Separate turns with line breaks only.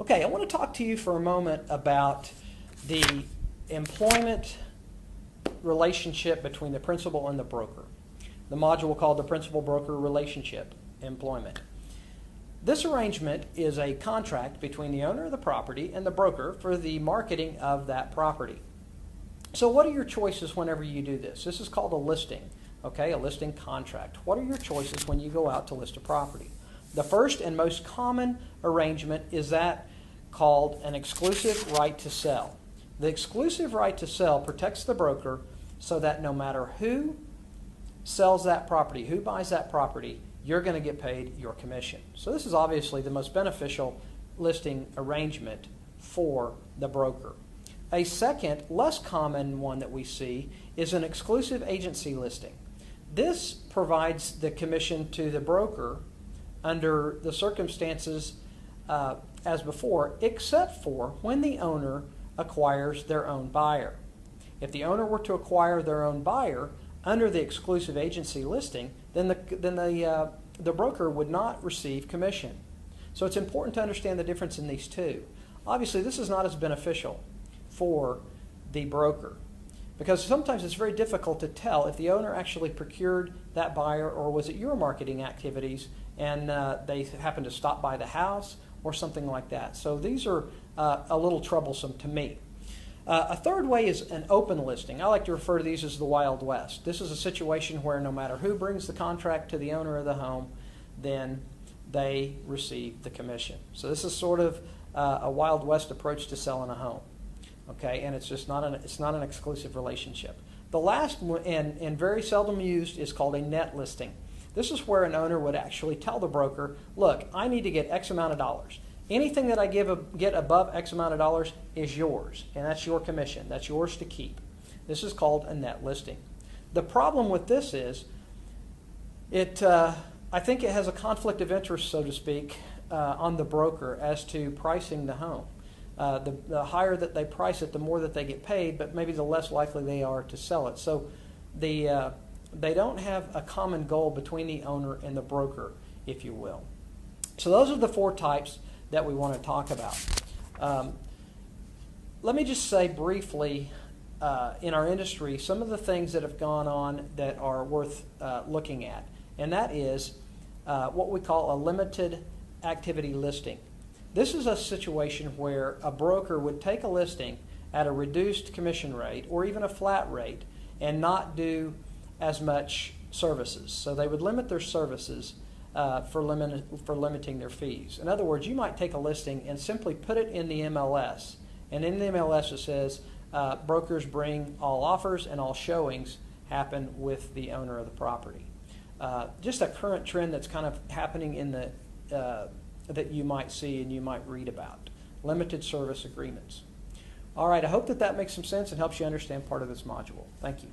Okay, I want to talk to you for a moment about the employment relationship between the principal and the broker. The module called the principal-broker relationship employment. This arrangement is a contract between the owner of the property and the broker for the marketing of that property. So what are your choices whenever you do this? This is called a listing, okay, a listing contract. What are your choices when you go out to list a property? The first and most common arrangement is that called an exclusive right to sell. The exclusive right to sell protects the broker so that no matter who sells that property, who buys that property, you're going to get paid your commission. So this is obviously the most beneficial listing arrangement for the broker. A second, less common one that we see is an exclusive agency listing. This provides the commission to the broker under the circumstances as before, except for when the owner acquires their own buyer. If the owner were to acquire their own buyer under the exclusive agency listing, then the broker would not receive commission. So it's important to understand the difference in these two. Obviously, this is not as beneficial for the broker because sometimes it's very difficult to tell if the owner actually procured that buyer or was it your marketing activities and they happened to stop by the house or something like that. So these are a little troublesome to me. A third way is an open listing. I like to refer to these as the Wild West. This is a situation where no matter who brings the contract to the owner of the home, then they receive the commission. So this is sort of a Wild West approach to selling a home. Okay, and it's just not an exclusive relationship. The last one, and very seldom used, is called a net listing. This is where an owner would actually tell the broker, look, I need to get X amount of dollars. Anything that I get above X amount of dollars is yours, and that's your commission. That's yours to keep. This is called a net listing. The problem with this is, I think it has a conflict of interest, so to speak, on the broker as to pricing the home. The higher that they price it, the more that they get paid, but maybe the less likely they are to sell it. So they don't have a common goal between the owner and the broker, if you will. So those are the four types that we want to talk about. Let me just say briefly, in our industry, some of the things that have gone on that are worth looking at, and that is what we call a limited activity listing. This is a situation where a broker would take a listing at a reduced commission rate or even a flat rate and not do as much services. So they would limit their services for limiting their fees. In other words, you might take a listing and simply put it in the MLS. And in the MLS it says, brokers bring all offers and all showings happen with the owner of the property. Just a current trend that's kind of happening in the that you might see and you might read about. Limited service agreements. All right, I hope that makes some sense and helps you understand part of this module. Thank you.